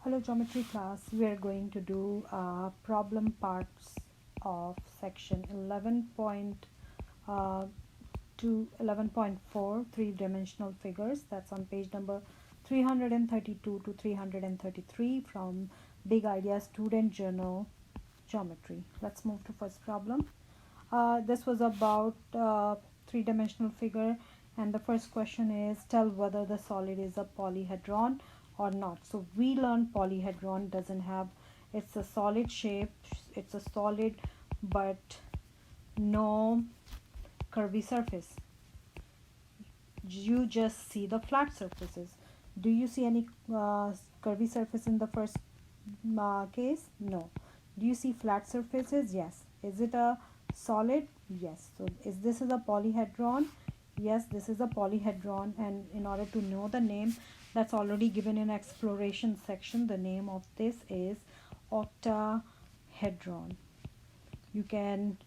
Hello geometry class, we are going to do problem parts of section 11.4 three-dimensional figures. That's on page number 332 to 333 from Big Idea Student Journal Geometry. Let's move to first problem. This was about three-dimensional figure, and the first question is tell whether the solid is a polyhedron or not. So we learned polyhedron doesn't have, it's a solid shape, it's a solid but no curvy surface. You just see the flat surfaces. Do you see any curvy surface in the first case? No. Do you see flat surfaces? Yes. Is it a solid? Yes. So this is a polyhedron? Yes, this is a polyhedron, and in order to know the name, that's already given in exploration section. The name of this is octahedron. You can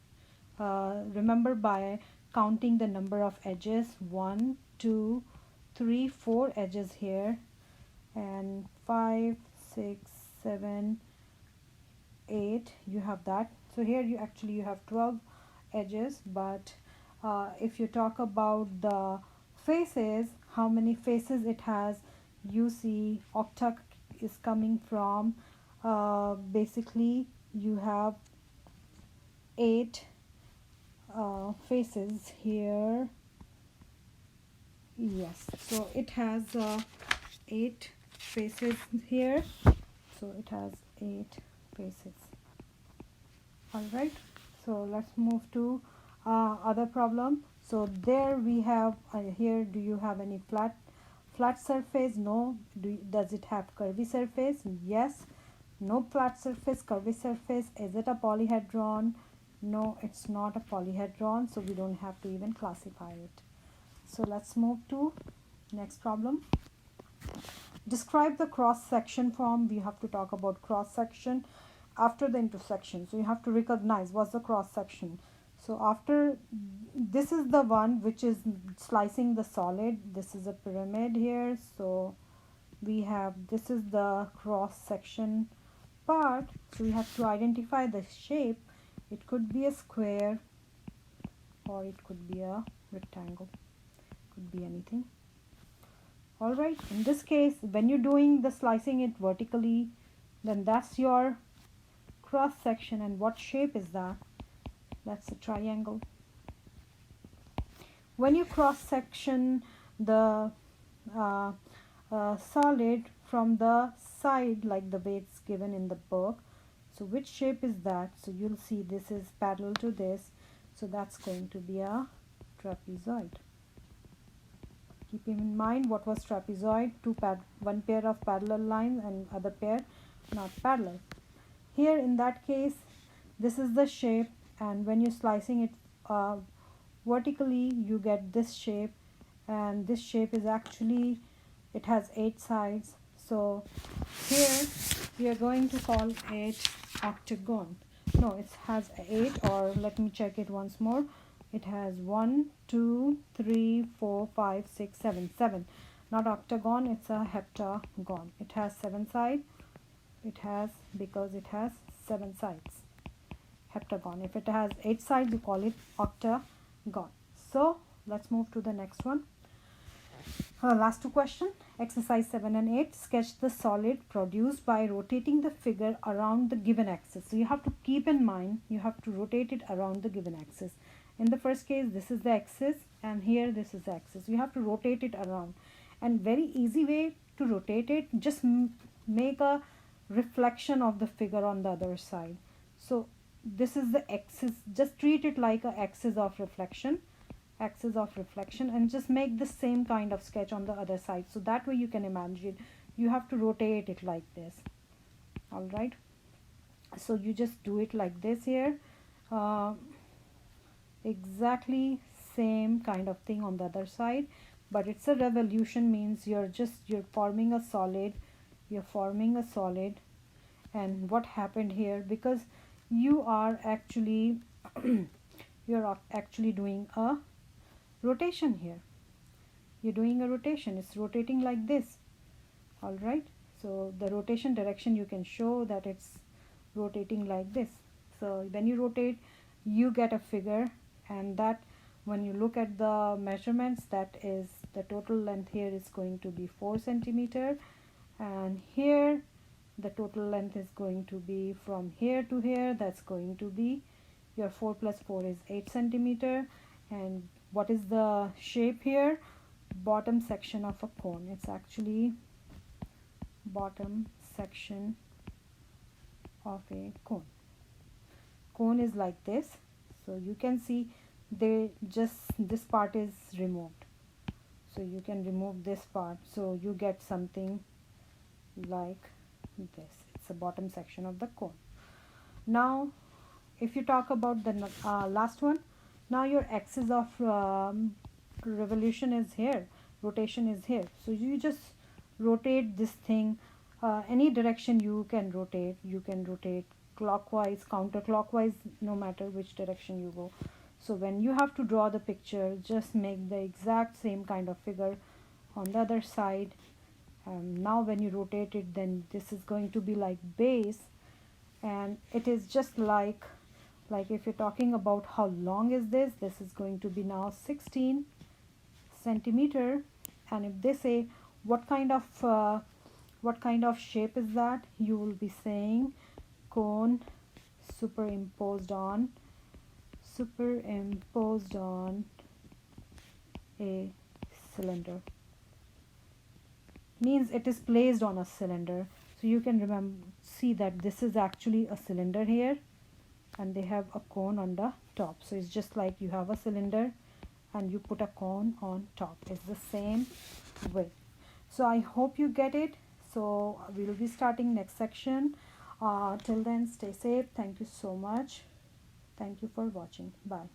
remember by counting the number of edges. 1, 2, 3, 4 edges here, and 5, 6, 7, 8. You have that. So here you have 12 edges, but if you talk about the faces, how many faces it has, you see octa is coming from basically you have 8 faces here. Yes, so it has 8 faces here, so it has 8 faces. All right, so let's move to other problem. So there we have here, do you have any flat surface? No. Does it have curvy surface? Yes. No flat surface, curvy surface. Is it a polyhedron? No, it's not a polyhedron, so we don't have to even classify it. So let's move to next problem. Describe the cross section form. We have to talk about cross section after the intersection. So you have to recognize what's the cross section. So after, this is the one which is slicing the solid. This is a pyramid here. So we have, this is the cross section part. So we have to identify the shape. It could be a square or it could be a rectangle. Could be anything. All right, in this case, when you're doing the slicing it vertically, then that's your cross section. And what shape is that? That's a triangle. When you cross section the solid from the side, like the way it's given in the book, so which shape is that? So you'll see this is parallel to this, so that's going to be a trapezoid. Keep in mind what was trapezoid, one pair of parallel lines and other pair not parallel. Here in that case, this is the shape, and when you're slicing it vertically, you get this shape, and this shape is actually, it has 8 sides. So here we are going to call it octagon. No, it has 8, or let me check it once more. It has 1, 2, 3, 4, 5, 6, 7. Not octagon, it's a heptagon. It has 7 sides. It has, because it has 7 sides. Heptagon. If it has 8 sides, you call it octagon. So let's move to the next one. Last two questions. Exercise 7 and 8. Sketch the solid produced by rotating the figure around the given axis. So you have to keep in mind, you have to rotate it around the given axis. In the first case, this is the axis, and here this is the axis. You have to rotate it around. And very easy way to rotate it, just make a reflection of the figure on the other side. So this is the axis. Just treat it like an axis of reflection, and just make the same kind of sketch on the other side. So that way you can imagine you have to rotate it like this. All right, so you just do it like this here. Exactly same kind of thing on the other side, but it's a revolution, means you're forming a solid. And what happened here, because you are actually you're actually doing a rotation here. You're doing a rotation. It's rotating like this. All right, So the rotation direction, you can show that it's rotating like this. So when you rotate, you get a figure, and that when you look at the measurements, that is the total length here is going to be 4 centimeter, and here the total length is going to be from here to here, that's going to be your 4 plus 4 is 8 centimeter. And what is the shape here? Bottom section of a cone. It's actually bottom section of a cone. Cone is like this, so you can see they just this part is removed, so you can remove this part, so you get something like this. It's the bottom section of the cone. Now if you talk about the last one, now your axis of revolution is here, rotation is here, so you just rotate this thing any direction you can rotate. You can rotate clockwise, counterclockwise, no matter which direction you go. So when you have to draw the picture, just make the exact same kind of figure on the other side. Now when you rotate it, then this is going to be like base, and it is just like if you're talking about how long is this is going to be now 16 centimeter. And if they say what kind of shape is that, you will be saying cone superimposed on a cylinder, means it is placed on a cylinder. So you can see that this is actually a cylinder here, and they have a cone on the top. So it's just like you have a cylinder and you put a cone on top. It's the same way. So I hope you get it. So we will be starting next section. Till then, stay safe. Thank you so much. Thank you for watching. Bye.